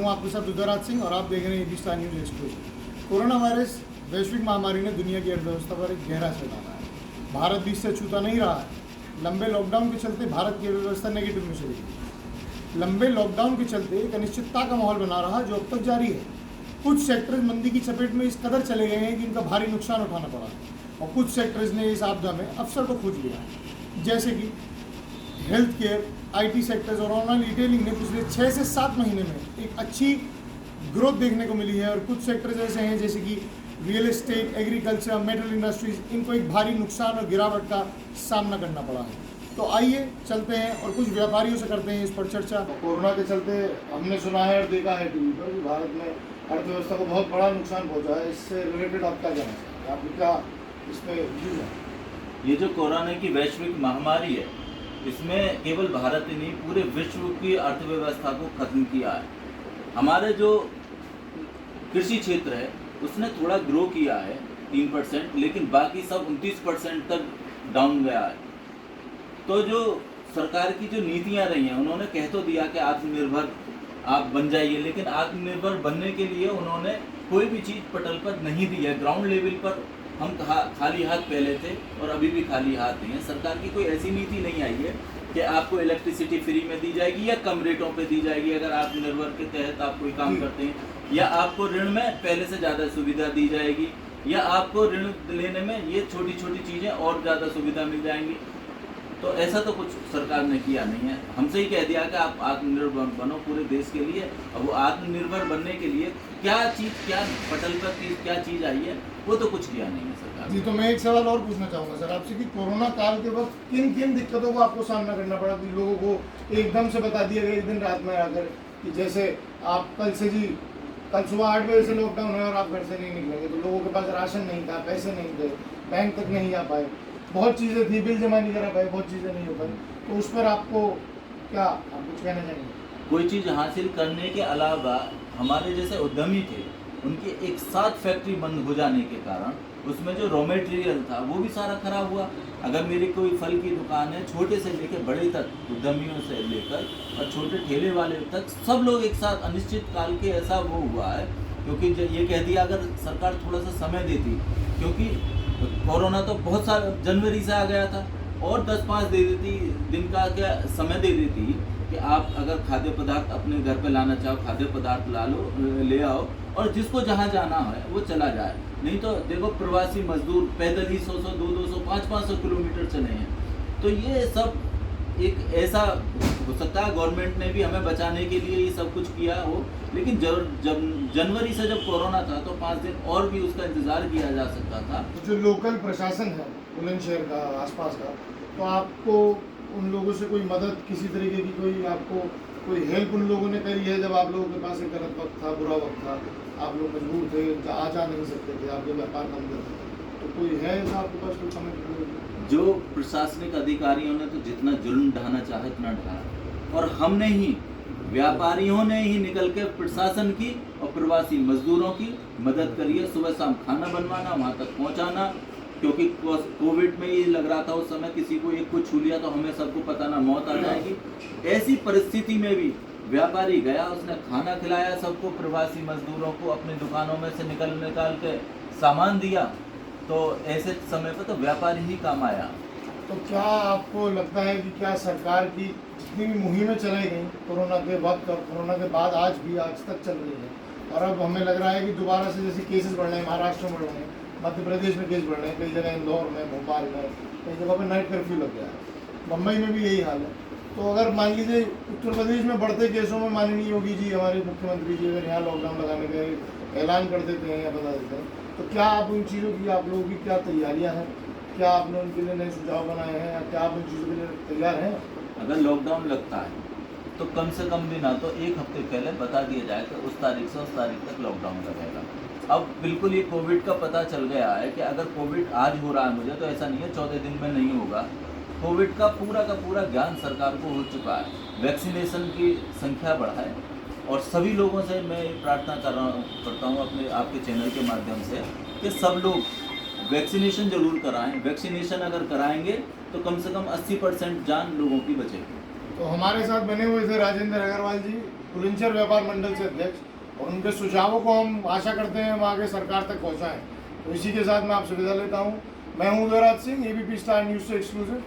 हूं आपके साथ उदयराज सिंह और आप देख रहे हैं ABC news exclusive. Corona virus वैश्विक महामारी ने दुनिया की अर्थव्यवस्था पर एक गहरा असर डाला है। भारत भी इससे छूता नहीं रहा है। लंबे लॉकडाउन के चलते भारत की अर्थव्यवस्था नेगेटिव में चली गई। लंबे लॉकडाउन के चलते एक अनिश्चितता का माहौल बना रहा जो अब तक जारी है। कुछ सेक्टर्स मंदी की चपेट में इस कदर चले गए हैं कि इनका भारी नुकसान उठाना पड़ा है और कुछ सेक्टर्स ने इस आपदा में अवसर को खोज लिया है, जैसे कि हेल्थ केयर, IT सेक्टर्स और ऑनलाइन रिटेलिंग ने पिछले 6 से 7 महीने में एक अच्छी ग्रोथ देखने को मिली है। और कुछ सेक्टर्स ऐसे हैं जैसे कि real estate, agriculture, metal industries, इनको एक भारी नुकसान और गिरावट का सामना करना पड़ा है। तो आइए चलते हैं और कुछ व्यापारियों से करते हैं इस पर चर्चा। कोरोना के चलते हमने सुना है और देखा है टीवी पर कि भारत में अर्थव्यवस्था को बहुत बड़ा नुकसान पहुंचा है। इससे रिलेटेड आप क्या कहना चाहते हैं? आपकी क्या इस पर व्यूज है? ये जो कोरोना की वैश्विक महामारी है, इसमें केवल भारत ही नहीं, पूरे विश्व की अर्थव्यवस्था को खत्म किया है। हमारे जो कृषि क्षेत्र है उसने थोड़ा ग्रो किया है 3%, लेकिन बाकी सब 29% तक डाउन गया है। तो जो सरकार की जो नीतियां रही हैं, उन्होंने कह तो दिया कि आत्मनिर्भर आप बन जाइए, लेकिन आत्मनिर्भर बनने के लिए उन्होंने कोई भी चीज़ पटल पर नहीं दी है। ग्राउंड लेवल पर हम खाली हाथ पहले थे और अभी भी खाली हाथ नहीं है। सरकार की कोई ऐसी नीति नहीं आई है कि आपको इलेक्ट्रिसिटी फ्री में दी जाएगी या कम रेटों पे दी जाएगी अगर आत्मनिर्भर के तहत आप कोई काम करते हैं, या आपको ऋण में पहले से ज़्यादा सुविधा दी जाएगी, या आपको ऋण लेने में ये छोटी छोटी चीज़ें और ज़्यादा सुविधा मिल जाएंगी। तो ऐसा तो कुछ सरकार ने किया नहीं है। हमसे ही कह दिया कि आप आत्मनिर्भर बनो पूरे देश के लिए। अब वो आत्मनिर्भर बनने के लिए क्या पटल पर क्या चीज़ आई है, वो तो कुछ किया नहीं है सरकार जी। तो मैं एक सवाल और पूछना चाहूँगा सर आपसे कि कोरोना काल के वक्त किन किन दिक्कतों को आपको सामना करना पड़ा कि लोगों को एकदम से बता दिया गया एक दिन रात में आकर कि जैसे आप कल सुबह 8 बजे से लॉकडाउन है और आप घर से नहीं निकलेंगे, तो लोगों के पास राशन नहीं था, पैसे नहीं थे, बैंक तक नहीं आ पाए, बहुत चीज़ें थी, बिल जमा नहीं करा पाए, बहुत चीज़ें नहीं हो पाई। तो उस पर आपको क्या आप कुछ कहना चाहेंगे? कोई चीज़ हासिल करने के अलावा हमारे जैसे उद्यमी थे, उनके एक साथ फैक्ट्री बंद हो जाने के कारण उसमें जो रॉ मटेरियल था वो भी सारा खराब हुआ। अगर मेरी कोई फल की दुकान है, छोटे से लेकर बड़े तक, उद्यमियों से लेकर और छोटे ठेले वाले तक, सब लोग एक साथ अनिश्चित काल के ऐसा वो हुआ है। क्योंकि ये कह दिया अगर सरकार थोड़ा सा समय देती, क्योंकि कोरोना तो बहुत सारा जनवरी से आ गया था, और 10-5 दे देती दिन का क्या समय दे देती कि आप अगर खाद्य पदार्थ अपने घर पे लाना चाहो, खाद्य पदार्थ ले आओ, और जिसको जहाँ जाना है वो चला जाए। नहीं तो देखो प्रवासी मजदूर पैदल ही 100-100, 200-200, 500-500 किलोमीटर चले हैं। तो ये सब एक ऐसा हो सकता है गवर्नमेंट ने भी हमें बचाने के लिए ये सब कुछ किया हो, लेकिन जब जनवरी से जब कोरोना था तो 5 दिन और भी उसका इंतज़ार किया जा सकता था। जो लोकल प्रशासन है बुलंदशहर का, आसपास का, तो आपको उन लोगों से कोई मदद किसी तरीके की कोई हेल्प उन लोगों ने करी है? जब आप लोगों के पास एक गलत वक्त था, बुरा वक्त था, आप लोग मजबूर थे, जा नहीं सकते थे, आपके व्यापार बंद थे, तो कोई है ऐसा आपके पास कोई समझ? जो प्रशासनिक अधिकारियों ने तो जितना जुल्म ढाना चाहे उतना ढाया, और हमने ही व्यापारियों ने ही निकल के प्रशासन की और प्रवासी मजदूरों की मदद करी है। सुबह शाम खाना बनवाना, वहाँ तक पहुँचाना, क्योंकि कोविड में ये लग रहा था उस समय किसी को एक कुछ छू लिया तो हमें सबको पता ना मौत आ जाएगी। ऐसी परिस्थिति में भी व्यापारी गया, उसने खाना खिलाया सबको, प्रवासी मजदूरों को अपनी दुकानों में से निकाल के सामान दिया। तो ऐसे समय पर तो व्यापारी ही काम आया। तो क्या आपको लगता है कि क्या सरकार की जितनी भी मुहिमें चलाई गई कोरोना के वक्त और कोरोना के बाद आज तक चल रही है, और अब हमें लग रहा है कि दोबारा से जैसे केसेस बढ़ रहे हैं, महाराष्ट्र में बढ़ रहे हैं, मध्य प्रदेश में केस बढ़ रहे हैं, कई जगह इंदौर में, भोपाल में, कई जगह पर नाइट कर्फ्यू लग गया है, मुंबई में भी यही हाल है। तो अगर मान लीजिए उत्तर प्रदेश में बढ़ते केसों में माननीय योगी जी, हमारे मुख्यमंत्री जी, अगर यहाँ लॉकडाउन लगाने का ऐलान कर देते हैं या बता देते हैं, तो क्या आप उन चीज़ों की, आप लोगों की क्या तैयारियाँ हैं? क्या आपने उनके लिए नए सुझाव बनाए हैं, या क्या आप उन चीज़ों के लिए तैयार हैं? अगर लॉकडाउन लगता है तो कम से कम भी ना तो 1 हफ्ते पहले बता दिया जाए कि उस तारीख से उस तारीख तक लॉकडाउन लगेगा। अब बिल्कुल ये कोविड का पता चल गया है कि अगर कोविड आज हो रहा है मुझे, तो ऐसा नहीं है 14 दिन में नहीं होगा। कोविड का पूरा ज्ञान सरकार को हो चुका है। वैक्सीनेशन की संख्या बढ़ाए, और सभी लोगों से मैं प्रार्थना करता हूँ अपने आपके चैनल के माध्यम से कि सब लोग वैक्सीनेशन जरूर कराएं। वैक्सीनेशन अगर कराएंगे तो कम से कम 80% जान लोगों की बचेगी। तो हमारे साथ बने हुए थे राजेंद्र अग्रवाल जी, पुलिंचर व्यापार मंडल से अध्यक्ष, और उनके सुझावों को हम आशा करते हैं हम आगे सरकार तक पहुंचाएं। तो इसी के साथ मैं आपसे विदा लेता हूं। मैं हूं Udayraj Singh, ABP star news से एक्सक्लूसिव।